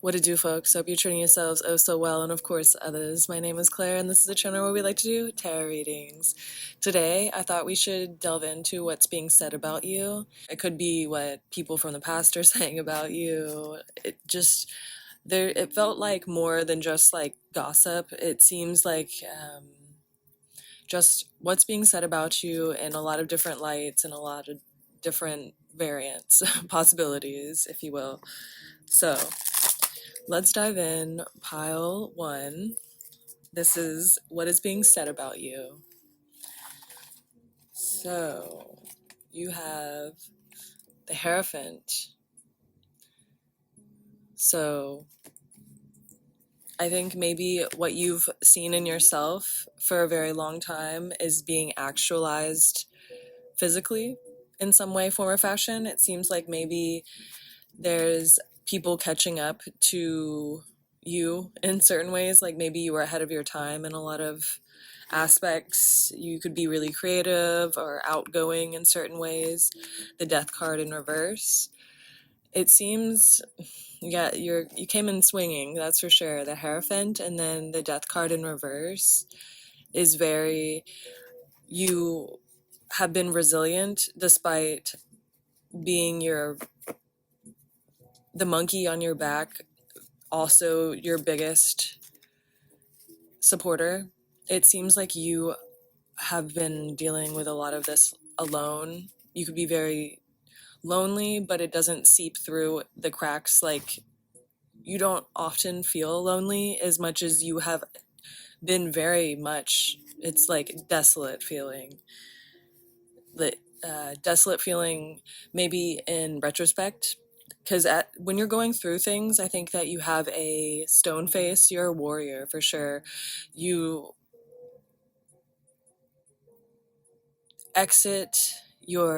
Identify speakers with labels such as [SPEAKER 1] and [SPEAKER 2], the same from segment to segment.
[SPEAKER 1] What to do, folks? Hope you're treating yourselves oh so well, and of course others. My name is Claire, and this is a channel where we like to do tarot readings. Today, I thought we should delve into what's being said about you. It could be what people from the past are saying about you. It felt like more than just like gossip. It seems like just what's being said about you in a lot of different lights and a lot of different variants, possibilities, if you will. So, let's dive in. Pile 1. This is what is being said about you. So, you have the hierophant. So, I think maybe what you've seen in yourself for a very long time is being actualized physically in some way, form, or fashion. It seems like maybe there's people catching up to you in certain ways, like maybe you were ahead of your time in a lot of aspects. You could be really creative or outgoing in certain ways. The death card in reverse. It seems, yeah, you came in swinging, that's for sure. The hierophant and then the death card in reverse is you have been resilient despite being the monkey on your back, also your biggest supporter. It seems like you have been dealing with a lot of this alone. You could be very lonely, but it doesn't seep through the cracks. Like, you don't often feel lonely as much as you have been very much. It's like desolate feeling. Desolate feeling maybe in retrospect, because when you're going through things, I think that you have a stone face. You're a warrior for sure. You exit you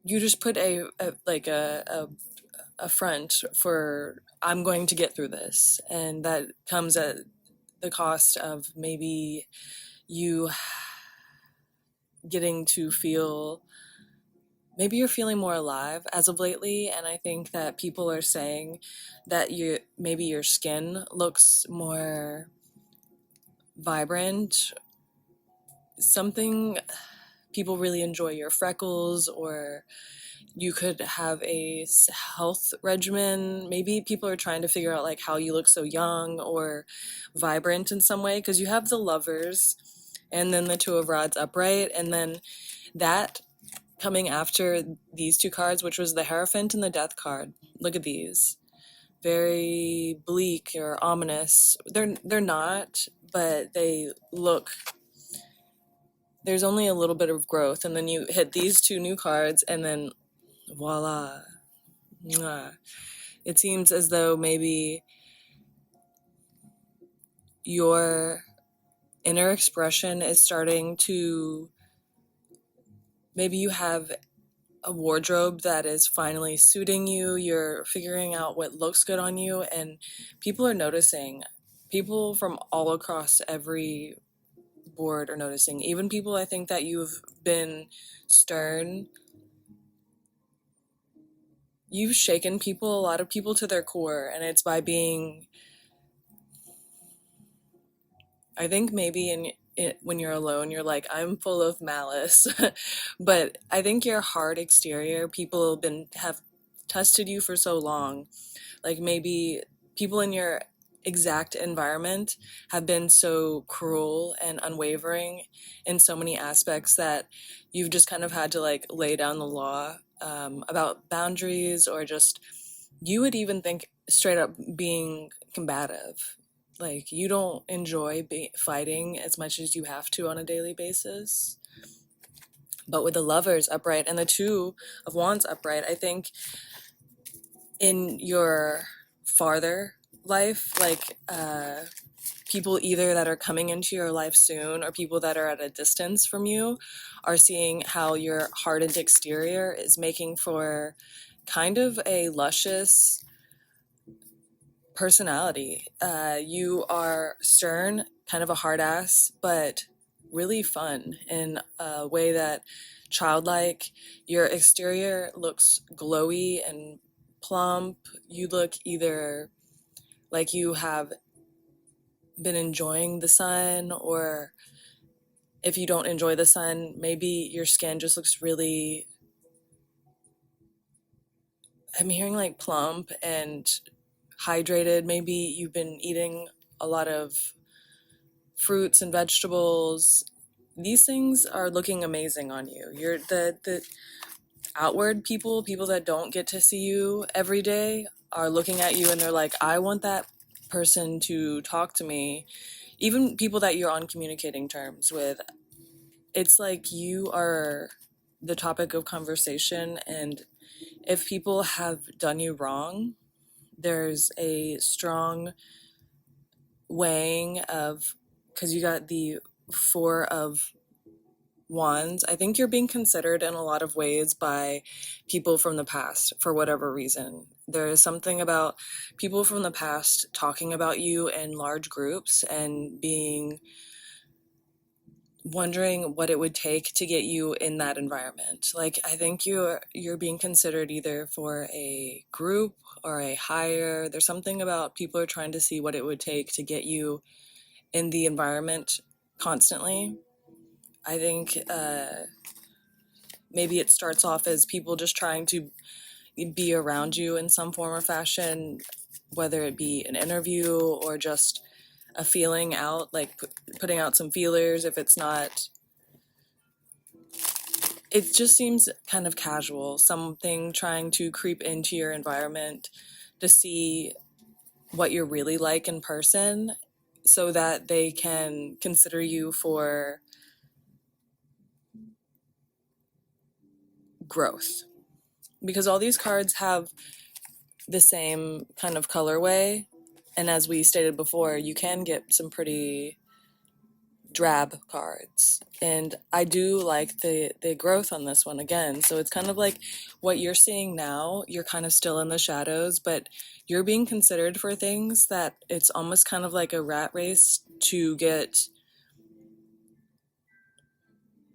[SPEAKER 1] just put a front for, I'm going to get through this, and that comes at the cost of maybe you getting to feel, maybe you're feeling more alive as of lately. And I think that people are saying that maybe your skin looks more vibrant. Something, people really enjoy your freckles, or you could have a health regimen. Maybe people are trying to figure out like how you look so young or vibrant in some way, because you have the Lovers and then the Two of Rods upright, and then that coming after these two cards, which was the Hierophant and the Death card. Look at these. Very bleak or ominous. They're not, but they look, there's only a little bit of growth, and then you hit these two new cards, and then voila. It seems as though maybe your inner expression is starting to, maybe you have a wardrobe that is finally suiting you. You're figuring out what looks good on you, and people are noticing. People from all across every board are noticing. Even people, I think, that you've been stern. You've shaken people, a lot of people, to their core, and it's by being, I think maybe when you're alone, you're like, I'm full of malice. But I think your hard exterior, people have tested you for so long. Like, maybe people in your exact environment have been so cruel and unwavering in so many aspects that you've just kind of had to like lay down the law about boundaries, or just, you would even think straight up being combative. Like, you don't enjoy fighting as much as you have to on a daily basis. But with the Lovers upright and the Two of Wands upright, I think in your farther life, like people either that are coming into your life soon or people that are at a distance from you are seeing how your hardened exterior is making for kind of a luscious personality. You are stern, kind of a hard ass, but really fun in a way that childlike. Your exterior looks glowy and plump. You look either like you have been enjoying the sun, or if you don't enjoy the sun, maybe your skin just looks really, I'm hearing like plump and hydrated. Maybe you've been eating a lot of fruits and vegetables. These things are looking amazing on you. You're the outward people that don't get to see you every day are looking at you and they're like, I want that person to talk to me. Even people that you're on communicating terms with, it's like you are the topic of conversation. And if people have done you wrong, there's a strong weighing of, because you got the Four of Wands. I think you're being considered in a lot of ways by people from the past for whatever reason. There is something about people from the past talking about you in large groups and being wondering what it would take to get you in that environment. Like, I think you're being considered either for a group or a hire. There's something about people are trying to see what it would take to get you in the environment constantly. I think maybe it starts off as people just trying to be around you in some form or fashion, whether it be an interview or just a feeling out, like putting out some feelers. If it's not, it just seems kind of casual, something trying to creep into your environment to see what you're really like in person so that they can consider you for growth. Because all these cards have the same kind of colorway, and as we stated before, you can get some pretty drab cards, and I do like the growth on this one again. So it's kind of like what you're seeing now, you're kind of still in the shadows, but you're being considered for things that it's almost kind of like a rat race to get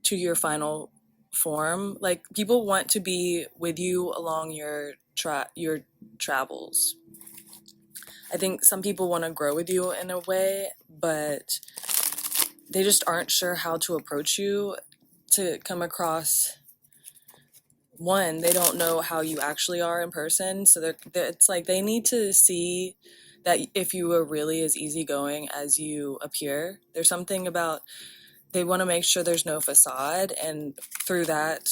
[SPEAKER 1] to your final form. Like, people want to be with you along your travels. I think some people want to grow with you in a way, but they just aren't sure how to approach you to come across. One, they don't know how you actually are in person, so it's like they need to see that if you are really as easygoing as you appear. There's something about, they want to make sure there's no facade, and through that,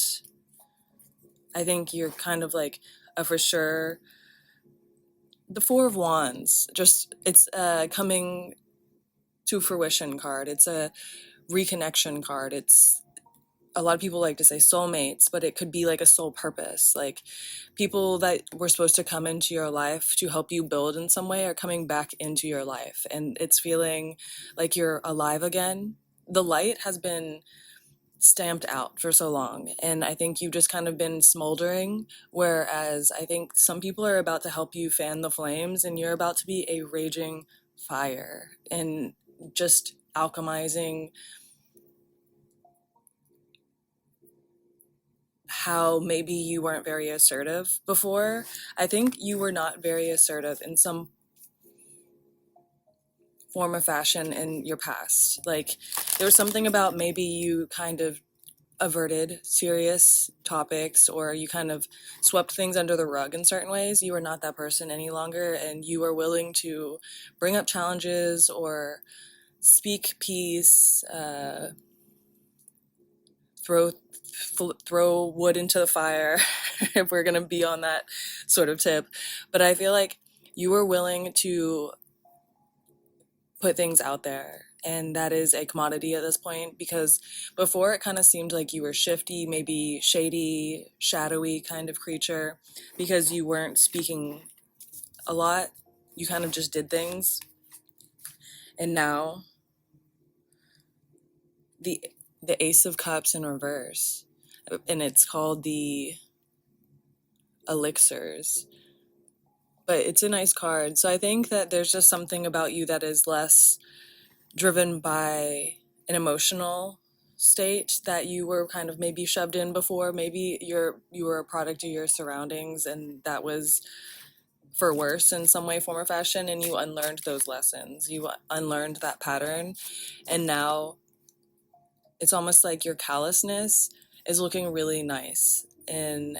[SPEAKER 1] I think you're kind of like a for sure. The Four of Wands, just, it's a coming to fruition card. It's a reconnection card. It's, a lot of people like to say soulmates, but it could be like a soul purpose. Like, people that were supposed to come into your life to help you build in some way are coming back into your life, and it's feeling like you're alive again. The light has been stamped out for so long, and I think you've just kind of been smoldering, whereas I think some people are about to help you fan the flames, and you're about to be a raging fire and just alchemizing how maybe you weren't very assertive before. I think you were not very assertive in some form of fashion in your past. Like, there was something about maybe you kind of averted serious topics, or you kind of swept things under the rug in certain ways. You are not that person any longer, and you are willing to bring up challenges or speak peace, throw wood into the fire, if we're going to be on that sort of tip. But I feel like you were willing to put things out there, and that is a commodity at this point, because before it kind of seemed like you were shifty, maybe shady, shadowy kind of creature, because you weren't speaking a lot. You kind of just did things. And now the Ace of Cups in reverse, and it's called the Elixirs, but it's a nice card. So I think that there's just something about you that is less driven by an emotional state that you were kind of maybe shoved in before. Maybe you were a product of your surroundings, and that was for worse in some way, form, or fashion, and you unlearned those lessons. You unlearned that pattern, and now it's almost like your callousness is looking really nice. And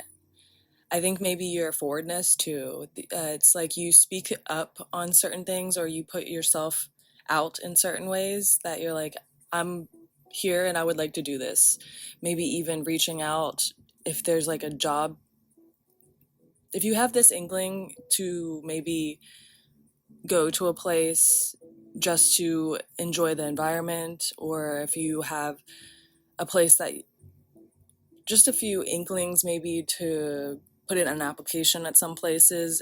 [SPEAKER 1] I think maybe your forwardness too. It's like you speak up on certain things, or you put yourself out in certain ways that you're like, I'm here and I would like to do this. Maybe even reaching out if there's like a job. If you have this inkling to maybe go to a place just to enjoy the environment, or if you have a place that just a few inklings maybe to put in an application at some places,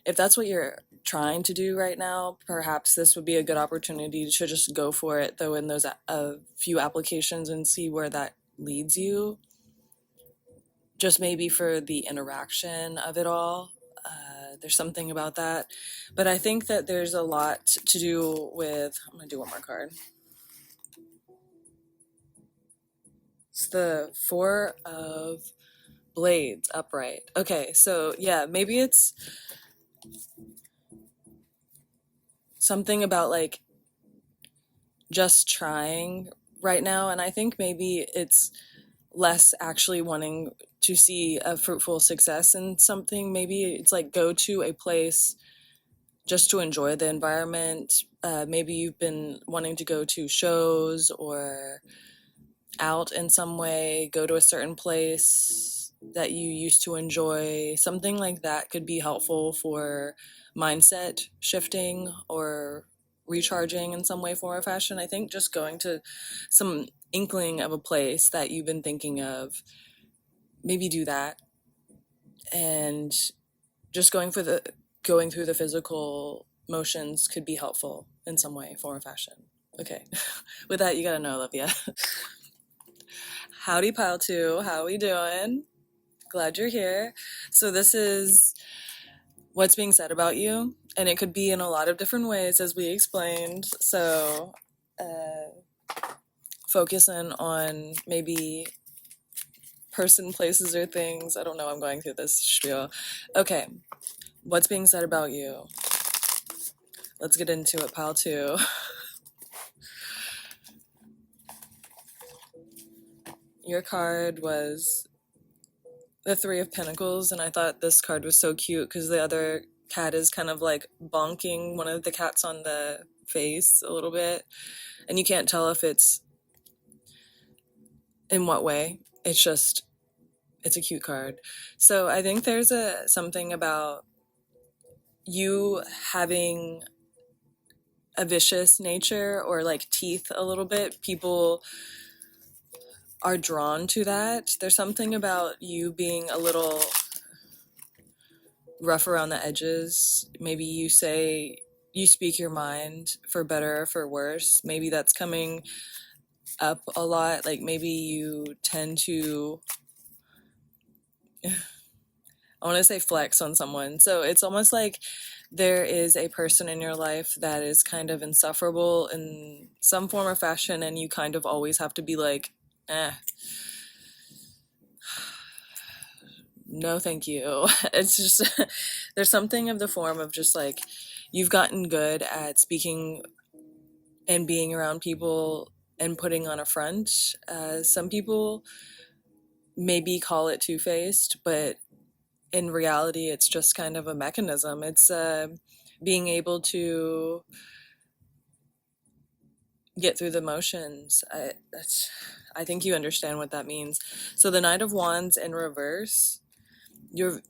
[SPEAKER 1] if that's what you're trying to do right now, perhaps this would be a good opportunity to just go for it, throw in those a few applications and see where that leads you, just maybe for the interaction of it all. There's something about that. But I think that there's a lot to do with, I'm going to do one more card. It's the Four of Blades upright. Okay, so yeah, maybe it's something about like just trying right now. And I think maybe it's less actually wanting to see a fruitful success in something. Maybe it's like go to a place just to enjoy the environment. Maybe you've been wanting to go to shows or out in some way, go to a certain place that you used to enjoy. Something like that could be helpful for mindset shifting or recharging in some way, form, or fashion. I think just going to some inkling of a place that you've been thinking of, maybe do that. And just going through the physical motions could be helpful in some way, form, or fashion. Okay, with that, you gotta know, Olivia. Howdy, Pile 2. How we doing? Glad you're here. So this is what's being said about you, and it could be in a lot of different ways, as we explained. So focus in on maybe person, places, or things. I don't know, I'm going through this spiel. Okay, what's being said about you? Let's get into it, Pile 2. Your card was the Three of Pentacles, and I thought this card was so cute because the other cat is kind of like bonking one of the cats on the face a little bit, and you can't tell if it's in what way. It's a cute card. So I think there's something about you having a vicious nature, or like teeth a little bit. People are drawn to that. There's something about you being a little rough around the edges. Maybe you speak your mind, for better or for worse. Maybe that's coming up a lot. Like maybe you tend to, I want to say, flex on someone. So it's almost like there is a person in your life that is kind of insufferable in some form or fashion, and you kind of always have to be like, no thank you. It's just there's something of the form of just like you've gotten good at speaking and being around people and putting on a front. Some people maybe call it two-faced, but in reality it's just kind of a mechanism. It's being able to get through the motions. I think you understand what that means. So the Knight of Wands in reverse, you're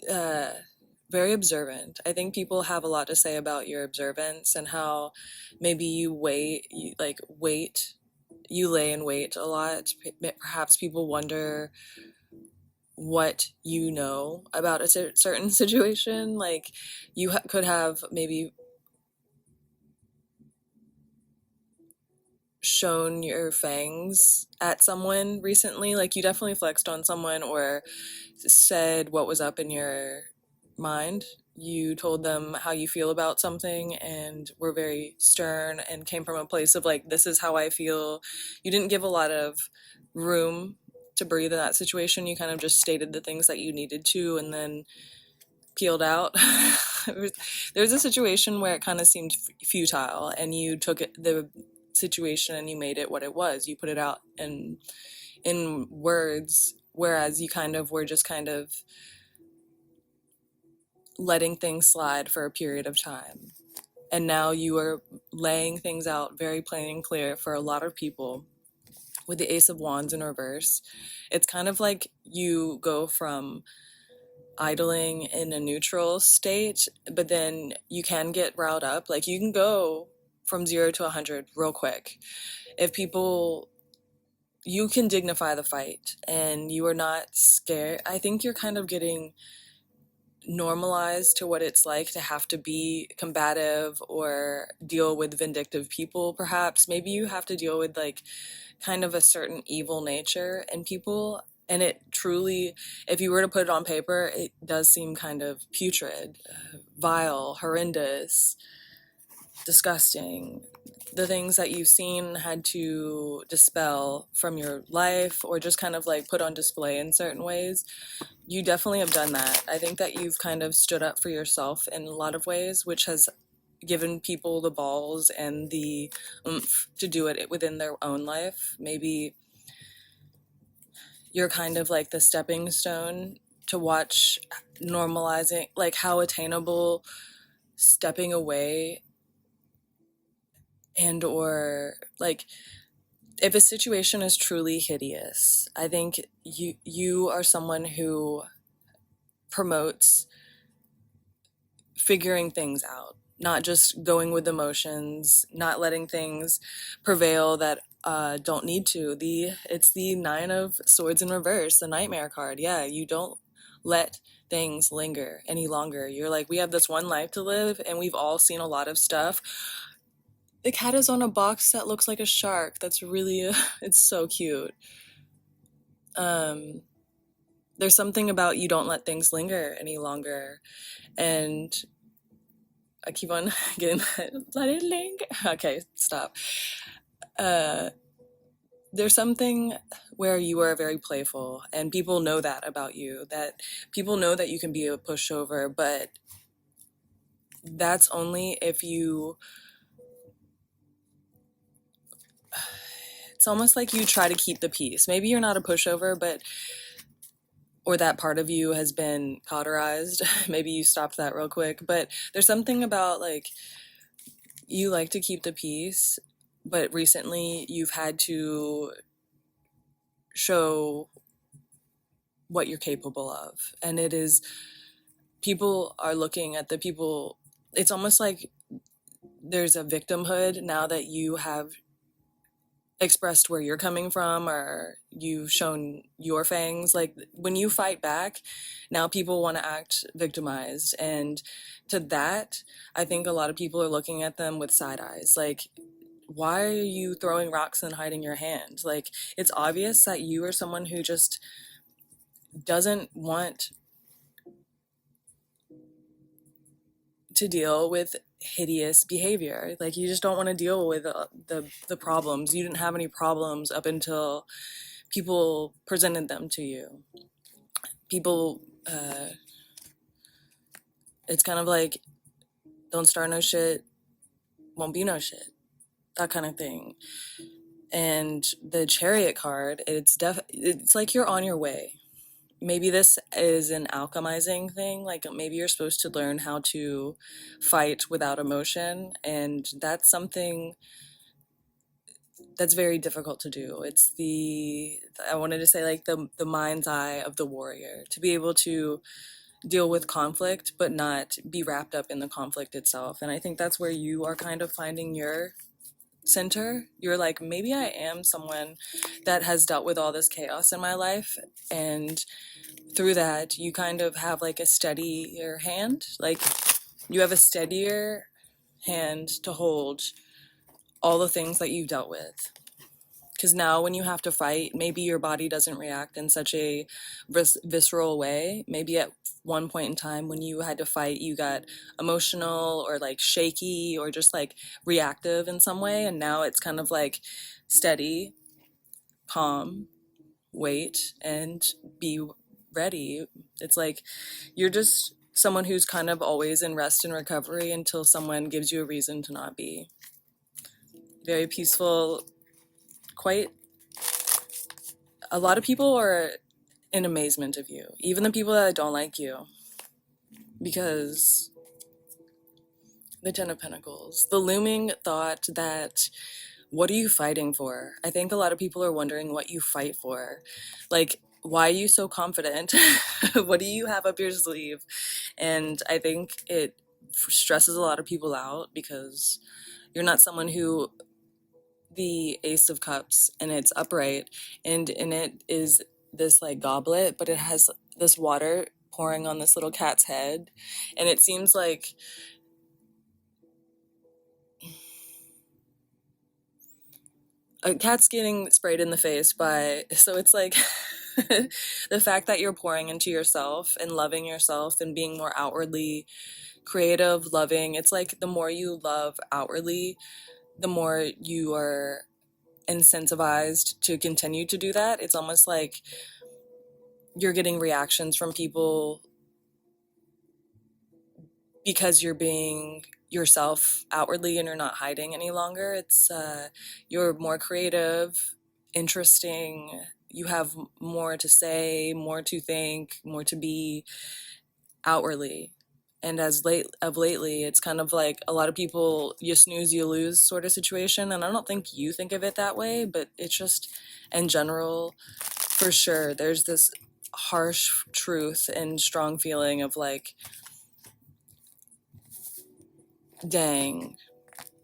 [SPEAKER 1] very observant. I think people have a lot to say about your observance and how maybe you lay in wait a lot. Perhaps people wonder what you know about a certain situation. Like you could have maybe shown your fangs at someone recently. Like you definitely flexed on someone or said what was up in your mind. you told them how you feel about something and were very stern and came from a place of like, this is how I feel. You didn't give a lot of room to breathe in that situation. You kind of just stated the things that you needed to and then peeled out. There's a situation where it kind of seemed futile, and you took the situation and you made it what it was. You put it out in words, whereas you kind of were just kind of letting things slide for a period of time. And now you are laying things out very plain and clear for a lot of people with the Ace of Wands in reverse. It's kind of like you go from idling in a neutral state, but then you can get riled up. Like you can go from 0 to 100 real quick. If people, you can dignify the fight and you are not scared. I think you're kind of getting normalized to what it's like to have to be combative or deal with vindictive people. Perhaps maybe you have to deal with like kind of a certain evil nature in people, and it truly, if you were to put it on paper, it does seem kind of putrid, vile, horrendous, disgusting. The things that you've seen had to dispel from your life or just kind of like put on display in certain ways. You definitely have done that. I think that you've kind of stood up for yourself in a lot of ways, which has given people the balls and the oomph to do it within their own life. Maybe you're kind of like the stepping stone to watch normalizing, like how attainable stepping away and or like if a situation is truly hideous, I think you are someone who promotes figuring things out, not just going with emotions, not letting things prevail that don't need to. It's the Nine of Swords in reverse, the Nightmare card. Yeah, you don't let things linger any longer. You're like, we have this one life to live, and we've all seen a lot of stuff. The cat is on a box that looks like a shark. That's really, it's so cute. There's something about you don't let things linger any longer. And I keep on getting let it linger. Okay, stop. There's something where you are very playful, and people know that about you, that people know that you can be a pushover, but that's only if you, it's almost like you try to keep the peace. Maybe you're not a pushover, but, or that part of you has been cauterized. Maybe you stopped that real quick, but there's something about like, you like to keep the peace, but recently you've had to show what you're capable of. And it is, people are looking at the people, it's almost like there's a victimhood now that you have expressed where you're coming from or you've shown your fangs. Like when you fight back, now people want to act victimized, and to that I think a lot of people are looking at them with side eyes, like, why are you throwing rocks and hiding your hand? Like, it's obvious that you are someone who just doesn't want to deal with hideous behavior. Like, you just don't want to deal with the problems. You didn't have any problems up until people presented them to you. People, it's kind of like, don't start no shit, won't be no shit, that kind of thing. And the Chariot card, it's like you're on your way. Maybe this is an alchemizing thing, like maybe you're supposed to learn how to fight without emotion, and that's something that's very difficult to do. It's I wanted to say like the mind's eye of the warrior, to be able to deal with conflict but not be wrapped up in the conflict itself. And I think that's where you are kind of finding your center. You're like, maybe I am someone that has dealt with all this chaos in my life, and through that you kind of have like a steadier hand, like you have a steadier hand to hold all the things that you've dealt with, Because now when you have to fight, maybe your body doesn't react in such a visceral way. Maybe at one point in time when you had to fight, you got emotional or like shaky or just like reactive in some way. And now it's kind of like steady, calm, wait, and be ready. It's like you're just someone who's kind of always in rest and recovery until someone gives you a reason to not be. Very peaceful, quite a lot of people are in amazement of you, even the people that don't like you, because the Ten of Pentacles, the looming thought that what are you fighting for? I think a lot of people are wondering what you fight for. Like, why are you so confident? What do you have up your sleeve? And I think it stresses a lot of people out because you're not someone who, the Ace of Cups, and it's upright, and in it is this like goblet, but it has this water pouring on this little cat's head, and it seems like a cat's getting sprayed in the face by, so it's like the fact that you're pouring into yourself and loving yourself and being more outwardly creative, loving. It's like the more you love outwardly, the more you are incentivized to continue to do that. It's almost like you're getting reactions from people because you're being yourself outwardly and you're not hiding any longer. It's you're more creative, interesting, you have more to say, more to think, more to be outwardly. And as lately, it's kind of like a lot of people, you snooze, you lose sort of situation. And I don't think you think of it that way, but it's just in general, for sure, there's this harsh truth and strong feeling of like, dang,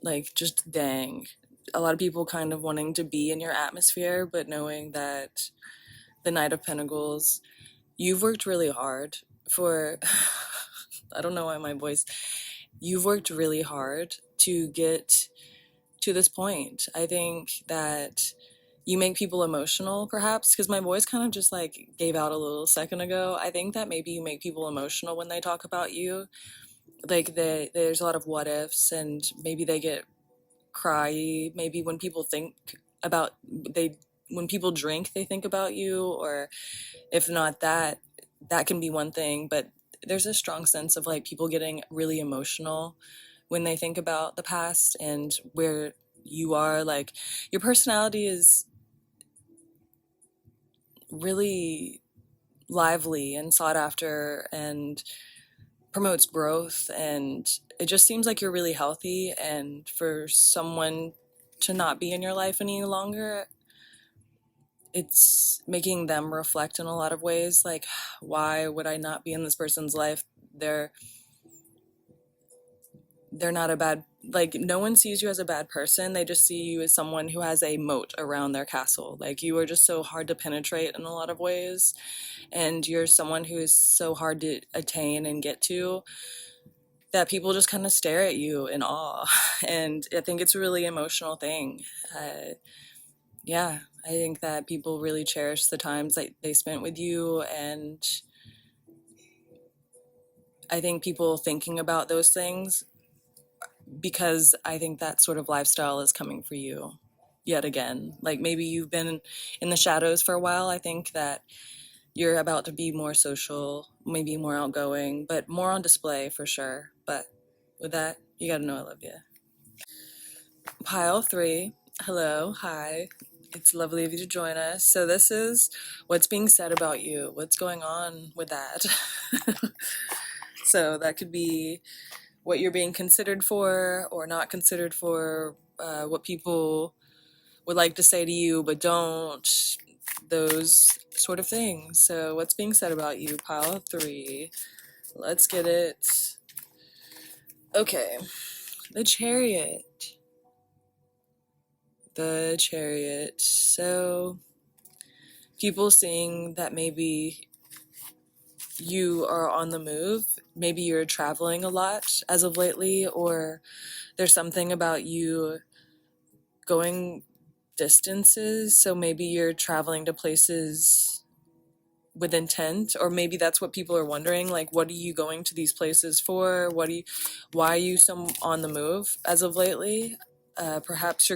[SPEAKER 1] like just dang. A lot of people kind of wanting to be in your atmosphere, but knowing that the Knight of Pentacles, you've worked really hard for, I don't know why my voice, you've worked really hard to get to this point. I think that you make people emotional, perhaps, because my voice kind of just like gave out a little second ago. I think that maybe you make people emotional when they talk about you. Like there's a lot of what ifs, and maybe they get cry. Maybe when people think about when people drink, they think about you, or if not that, that can be one thing. But there's a strong sense of like people getting really emotional when they think about the past and where you are. Like your personality is really lively and sought after and promotes growth, and it just seems like you're really healthy. And for someone to not be in your life any longer, it's making them reflect in a lot of ways, like, why would I not be in this person's life? They're not a bad, like, no one sees you as a bad person. They just see you as someone who has a moat around their castle. Like, you are just so hard to penetrate in a lot of ways, and you're someone who is so hard to attain and get to that people just kind of stare at you in awe. And I think it's a really emotional thing. Yeah, I think that people really cherish the times that they spent with you, and I think people thinking about those things, because I think that sort of lifestyle is coming for you yet again. Like maybe you've been in the shadows for a while. I think that you're about to be more social, maybe more outgoing, but more on display for sure. But with that, you gotta know I love you. Pile 3, hello, hi. It's lovely of you to join us. So this is what's being said about you. What's going on with that? So that could be what you're being considered for or not considered for, what people would like to say to you but don't, those sort of things. So what's being said about you, pile 3. Let's get it. Okay, the Chariot. The Chariot. So people seeing that maybe you are on the move, maybe you're traveling a lot as of lately, or there's something about you going distances. So maybe you're traveling to places with intent, or maybe that's what people are wondering, like, what are you going to these places for? Why are you so on the move as of lately? Perhaps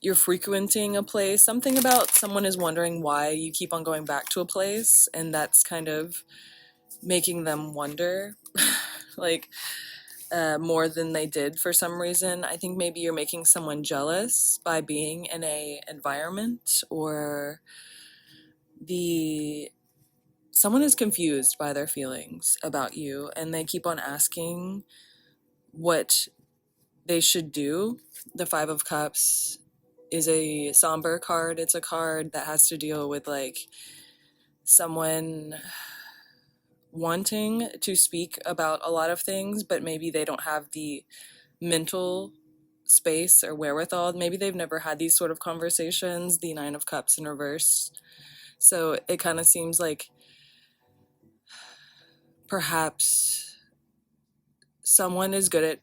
[SPEAKER 1] you're frequenting a place. Something about someone is wondering why you keep on going back to a place, and that's kind of making them wonder, like, more than they did for some reason. I think maybe you're making someone jealous by being in a environment, or someone is confused by their feelings about you, and they keep on asking what they should do. The Five of Cups is a somber card. It's a card that has to deal with, like, someone wanting to speak about a lot of things, but maybe they don't have the mental space or wherewithal. Maybe they've never had these sort of conversations. The Nine of Cups in reverse. So it kind of seems like perhaps someone is good at,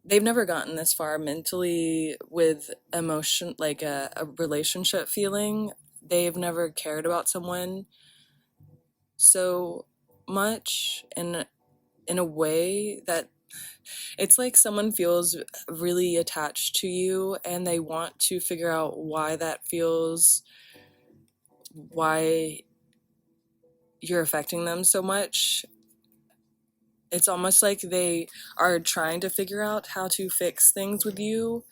[SPEAKER 1] they've never gotten this far mentally with emotion, like a relationship feeling. They've never cared about someone so much in a way that it's like someone feels really attached to you, and they want to figure out why that feels, why you're affecting them so much. It's almost like they are trying to figure out how to fix things with you,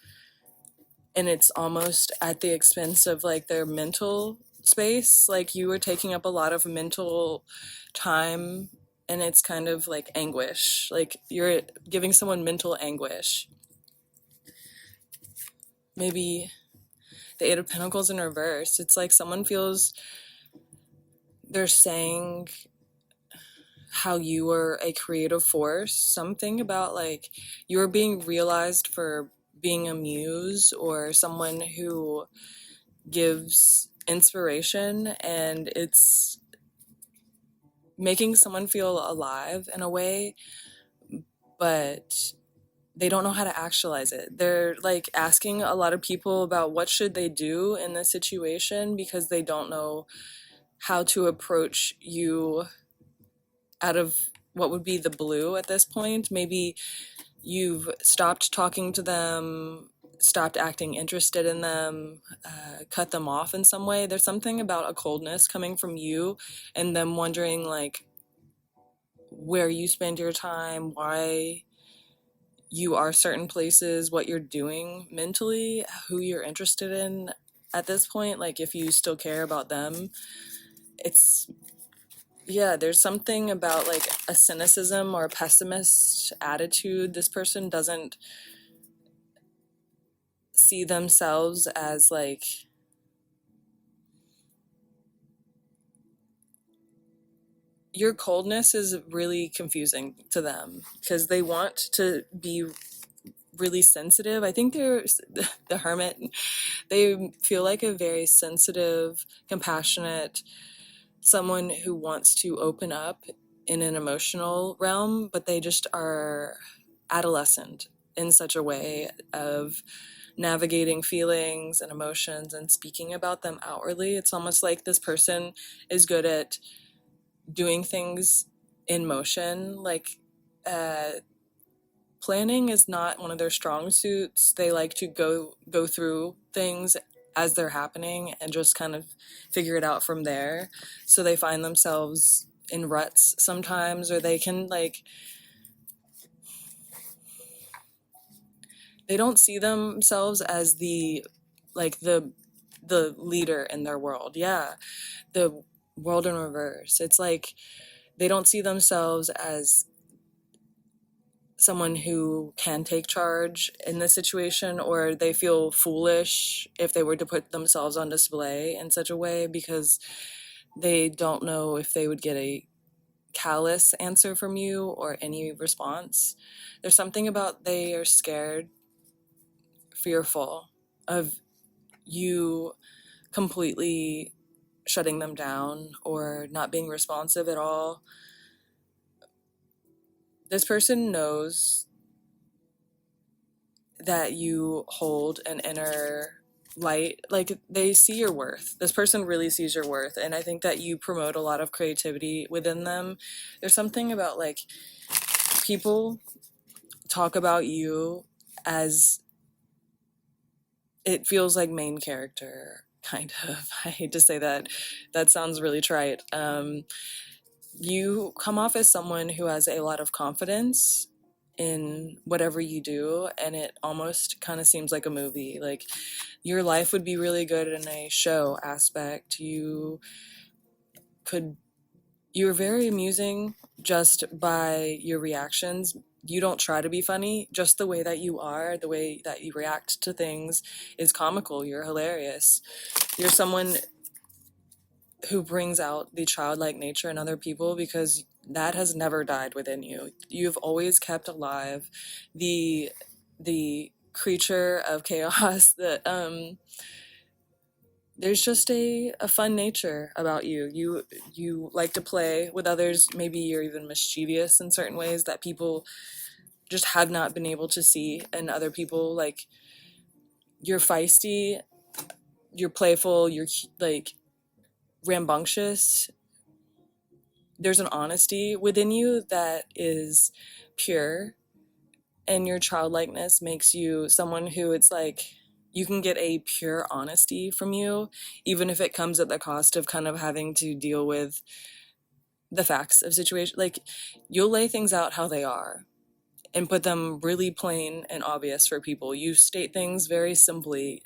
[SPEAKER 1] and it's almost at the expense of, like, their mental space. Like, you are taking up a lot of mental time, and it's kind of like anguish. Like, you're giving someone mental anguish. Maybe the Eight of Pentacles in reverse. It's like someone feels they're saying how you were a creative force, something about, like, you're being realized for being a muse or someone who gives inspiration, and it's making someone feel alive in a way, but they don't know how to actualize it. They're, like, asking a lot of people about what should they do in this situation, because they don't know how to approach you out of what would be the blue at this point. Maybe you've stopped talking to them, stopped acting interested in them, cut them off in some way. There's something about a coldness coming from you, and them wondering, like, where you spend your time, why you are certain places, what you're doing mentally, who you're interested in at this point, like, if you still care about them. It's, yeah, there's something about, like, a cynicism or a pessimist attitude. This person doesn't see themselves as, like, your coldness is really confusing to them, because they want to be really sensitive. I think they're the Hermit. They feel like a very sensitive, compassionate, someone who wants to open up in an emotional realm, but they just are adolescent in such a way of navigating feelings and emotions and speaking about them outwardly. It's almost like this person is good at doing things in motion. Like, planning is not one of their strong suits. They like to go through things as they're happening and just kind of figure it out from there. So they find themselves in ruts sometimes, or they can, like, they don't see themselves as the leader in their world. Yeah, the world in reverse. It's like they don't see themselves as someone who can take charge in this situation, or they feel foolish if they were to put themselves on display in such a way, because they don't know if they would get a callous answer from you or any response. There's something about they are scared, fearful of you completely shutting them down or not being responsive at all. This person knows that you hold an inner light. Like, they see your worth. This person really sees your worth, and I think that you promote a lot of creativity within them. There's something about, like, people talk about you as, it feels like main character, kind of. I hate to say that. That sounds really trite. You come off as someone who has a lot of confidence in whatever you do, and it almost kind of seems like a movie. Like, your life would be really good in a show aspect. You're very amusing just by your reactions. You don't try to be funny, just the way that you are, the way that you react to things is comical. You're hilarious. You're someone who brings out the childlike nature in other people, because that has never died within you. You've always kept alive the creature of chaos. There's just a fun nature about you. You like to play with others. Maybe you're even mischievous in certain ways that people just have not been able to see in other people. Like, you're feisty, you're playful, you're like rambunctious. There's an honesty within you that is pure, and your childlikeness makes you someone who, it's like, you can get a pure honesty from you, even if it comes at the cost of kind of having to deal with the facts of situation. Like, you'll lay things out how they are and put them really plain and obvious for people. You state things very simply.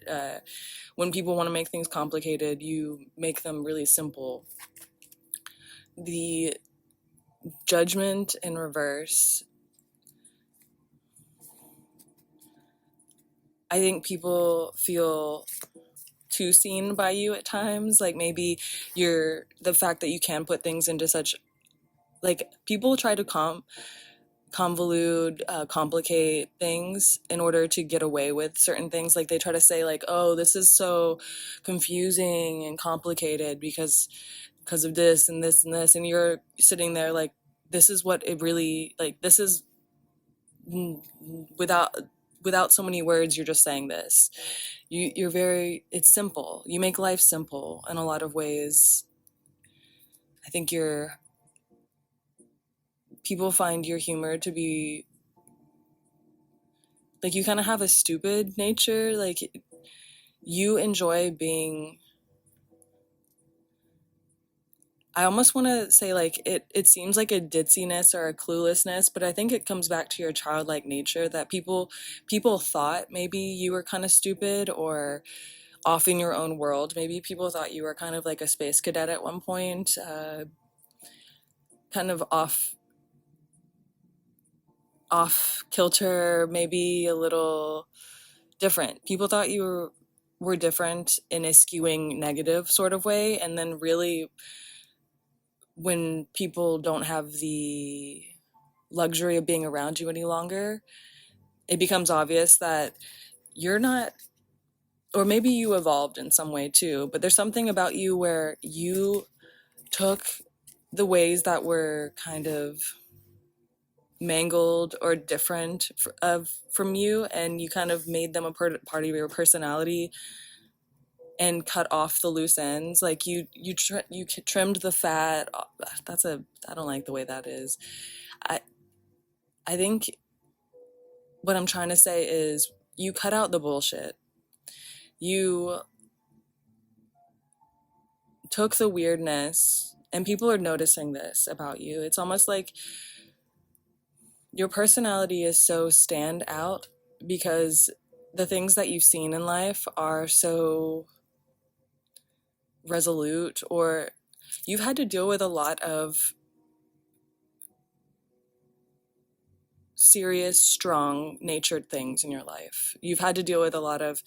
[SPEAKER 1] When people want to make things complicated, you make them really simple. The Judgment in reverse. I think people feel too seen by you at times. Like, maybe the fact that you can put things into such, like, people try to convolute, complicate things in order to get away with certain things. Like, they try to say, like, oh, this is so confusing and complicated because of this and this and this, and you're sitting there like, this is what it really, like, this is, without so many words, you're just saying this. You're very, it's simple. You make life simple in a lot of ways. I think people find your humor to be, like, you kind of have a stupid nature. Like, you enjoy being, I almost want to say, like, it seems like a ditziness or a cluelessness, but I think it comes back to your childlike nature, that people thought maybe you were kind of stupid or off in your own world. Maybe people thought you were kind of like a space cadet at one point, kind of off kilter, maybe a little different. People thought you were different in a skewing negative sort of way, and then really, when people don't have the luxury of being around you any longer, it becomes obvious that you're not, or maybe you evolved in some way too, but there's something about you where you took the ways that were kind of mangled or different from you, and you kind of made them a part of your personality and cut off the loose ends. Like, you trimmed the fat. I don't like the way that is. I think what I'm trying to say is, you cut out the bullshit. You took the weirdness, and people are noticing this about you. It's almost like your personality is so stand out because the things that you've seen in life are so resolute, or you've had to deal with a lot of serious, strong natured things in your life. You've had to deal with a lot of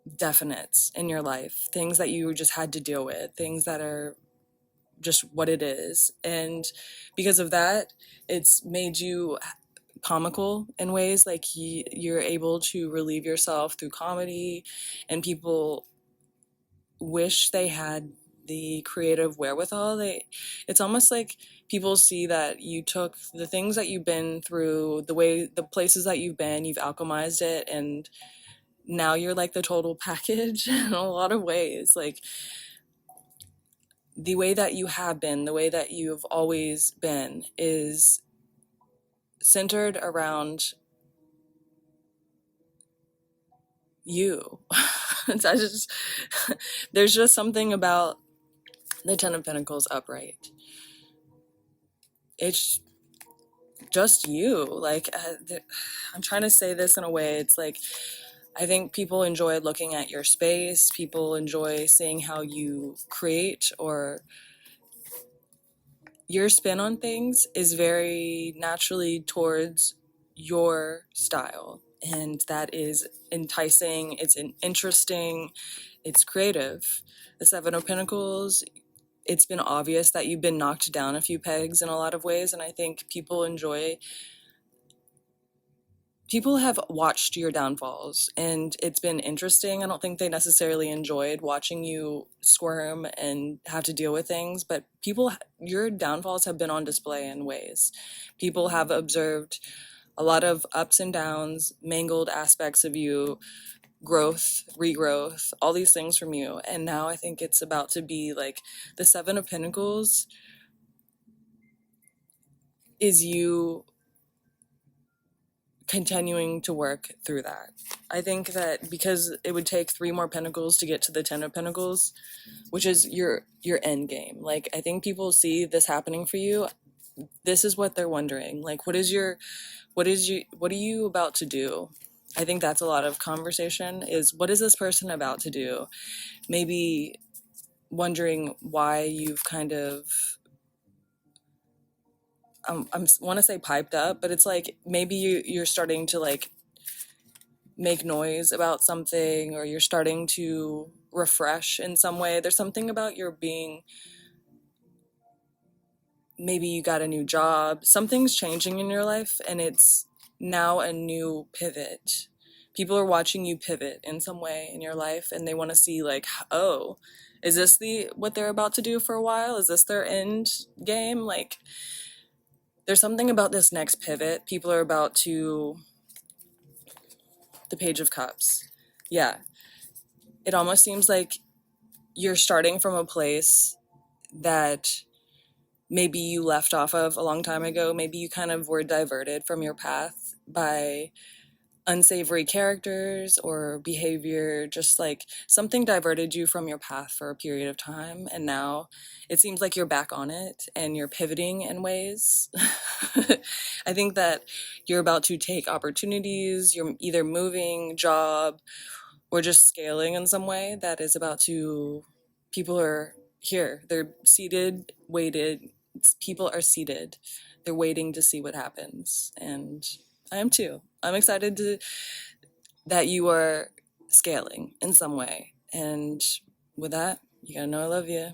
[SPEAKER 1] definites in your life, things that you just had to deal with, things that are just what it is. And because of that, it's made you comical in ways. Like, you're able to relieve yourself through comedy, and people wish they had the creative wherewithal. It's almost like people see that you took the things that you've been through, the places that you've been, you've alchemized it, and now you're like the total package in a lot of ways. Like the way that you have been, the way that you've always been is centered around you. There's just something about the Ten of Pentacles upright. It's just you. Like, I'm trying to say this in a way, it's like, I think people enjoy looking at your space. People enjoy seeing how you create, or your spin on things is very naturally towards your style. And that is enticing, it's interesting, it's creative. The Seven of Pentacles, it's been obvious that you've been knocked down a few pegs in a lot of ways, and I think people have watched your downfalls, and it's been interesting. I don't think they necessarily enjoyed watching you squirm and have to deal with things, but your downfalls have been on display in ways. People have observed a lot of ups and downs, mangled aspects of you, growth, regrowth, all these things from you. And now I think it's about to be like the Seven of Pentacles is you continuing to work through that. I think that because it would take 3 more pentacles to get to the Ten of Pentacles, which is your end game. Like, I think people see this happening for you. This is what they're wondering. Like, what are you about to do? I think that's a lot of conversation, is what is this person about to do? Maybe wondering why you've kind of, I want to say piped up, but it's like maybe you're starting to like make noise about something, or you're starting to refresh in some way. There's something about your being, maybe you got a new job, something's changing in your life, and it's now a new pivot. People are watching you pivot in some way in your life, and they want to see like, oh, is this what they're about to do for a while? Is this their end game? Like, there's something about this next pivot. People are about to, the Page of Cups. Yeah. It almost seems like you're starting from a place that maybe you left off of a long time ago. Maybe you kind of were diverted from your path by unsavory characters or behavior, just like something diverted you from your path for a period of time, and now it seems like you're back on it and you're pivoting in ways. I think that you're about to take opportunities. You're either moving, job, or just scaling in some way that is about to, people are here, they're seated, waited, people are seated, they're waiting to see what happens, and I am too. I'm excited that you are scaling in some way. And with that, you gotta know I love you.